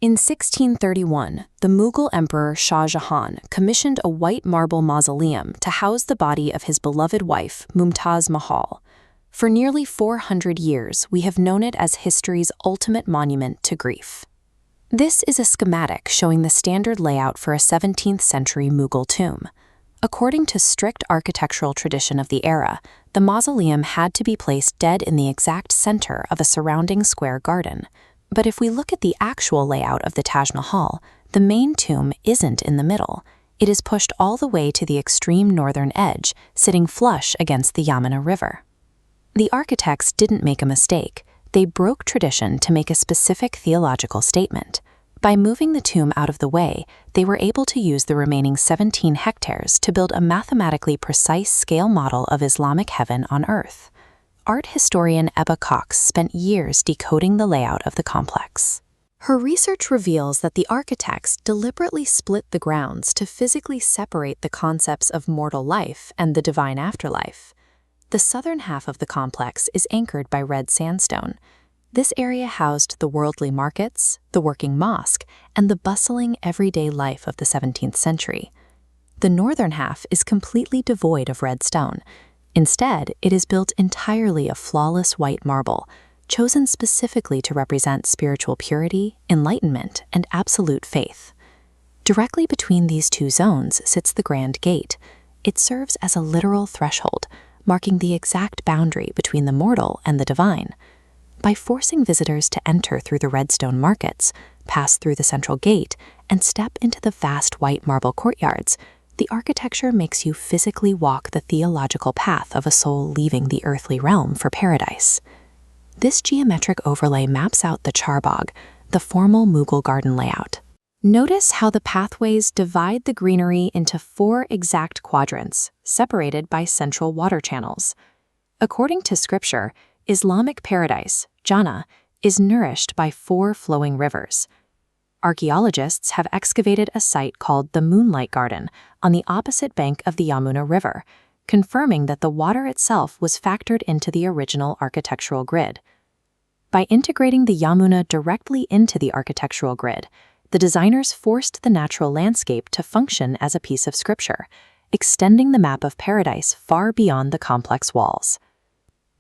In 1631, the Mughal Emperor Shah Jahan commissioned a white marble mausoleum to house the body of his beloved wife, Mumtaz Mahal. For nearly 400 years, we have known it as history's ultimate monument to grief. This is a schematic showing the standard layout for a 17th-century Mughal tomb. According to strict architectural tradition of the era, the mausoleum had to be placed dead in the exact center of a surrounding square garden. But if we look at the actual layout of the Taj Mahal, the main tomb isn't in the middle. It is pushed all the way to the extreme northern edge, sitting flush against the Yamuna River. The architects didn't make a mistake. They broke tradition to make a specific theological statement. By moving the tomb out of the way, they were able to use the remaining 17 hectares to build a mathematically precise scale model of Islamic heaven on earth. Art historian Ebba Cox spent years decoding the layout of the complex. Her research reveals that the architects deliberately split the grounds to physically separate the concepts of mortal life and the divine afterlife. The southern half of the complex is anchored by red sandstone. This area housed the worldly markets, the working mosque, and the bustling everyday life of the 17th century. The northern half is completely devoid of red stone. Instead, it is built entirely of flawless white marble, chosen specifically to represent spiritual purity, enlightenment, and absolute faith. Directly between these two zones sits the Grand Gate. It serves as a literal threshold, marking the exact boundary between the mortal and the divine. By forcing visitors to enter through the redstone markets, pass through the central gate, and step into the vast white marble courtyards, the architecture makes you physically walk the theological path of a soul leaving the earthly realm for paradise. This geometric overlay maps out the charbagh, the formal Mughal garden layout. Notice how the pathways divide the greenery into 4 exact quadrants, separated by central water channels. According to scripture, Islamic paradise, Jannah, is nourished by 4 flowing rivers. Archaeologists have excavated a site called the Moonlight Garden on the opposite bank of the Yamuna River, confirming that the water itself was factored into the original architectural grid. By integrating the Yamuna directly into the architectural grid, the designers forced the natural landscape to function as a piece of scripture, extending the map of paradise far beyond the complex walls.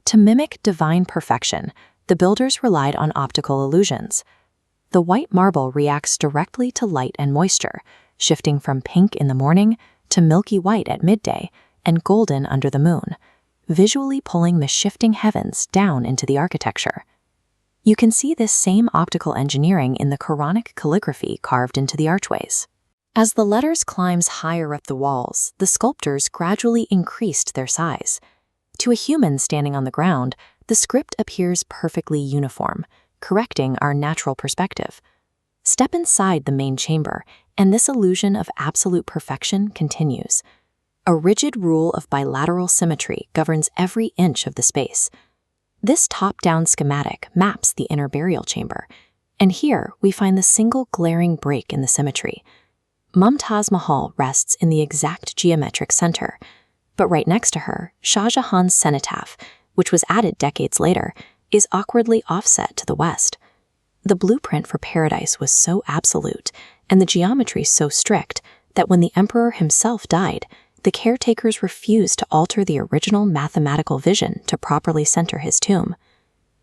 To mimic divine perfection, the builders relied on optical illusions. The white marble reacts directly to light and moisture, shifting from pink in the morning to milky white at midday and golden under the moon, visually pulling the shifting heavens down into the architecture. You can see this same optical engineering in the Quranic calligraphy carved into the archways. As the letters climbed higher up the walls, the sculptors gradually increased their size. To a human standing on the ground, the script appears perfectly uniform, correcting our natural perspective. Step inside the main chamber, and this illusion of absolute perfection continues. A rigid rule of bilateral symmetry governs every inch of the space. This top-down schematic maps the inner burial chamber, and here we find the single glaring break in the symmetry. Mumtaz Mahal rests in the exact geometric center, but right next to her, Shah Jahan's cenotaph, which was added decades later, is awkwardly offset to the west. The blueprint for paradise was so absolute, and the geometry so strict, that when the emperor himself died, the caretakers refused to alter the original mathematical vision to properly center his tomb.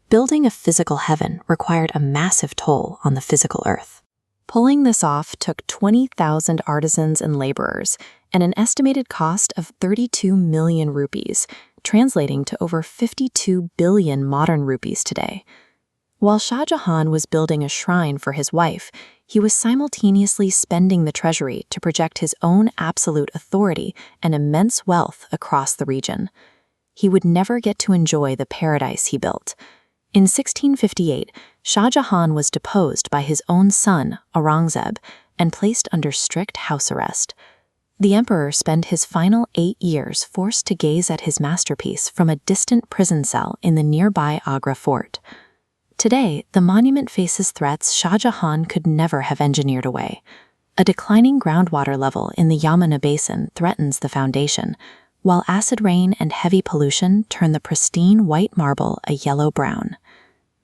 Building a physical heaven required a massive toll on the physical earth. Pulling this off took 20,000 artisans and laborers, and an estimated cost of 32 million rupees, translating to over 52 billion modern rupees today. While Shah Jahan was building a shrine for his wife, he was simultaneously spending the treasury to project his own absolute authority and immense wealth across the region. He would never get to enjoy the paradise he built. In 1658, Shah Jahan was deposed by his own son, Aurangzeb, and placed under strict house arrest. The emperor spent his final 8 years forced to gaze at his masterpiece from a distant prison cell in the nearby Agra fort. Today, the monument faces threats Shah Jahan could never have engineered away. A declining groundwater level in the Yamuna basin threatens the foundation, while acid rain and heavy pollution turn the pristine white marble a yellow-brown.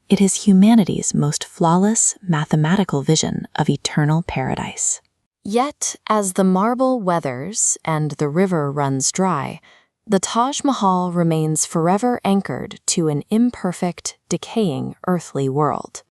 It is humanity's most flawless mathematical vision of eternal paradise. Yet, as the marble weathers and the river runs dry, the Taj Mahal remains forever anchored to an imperfect, decaying earthly world.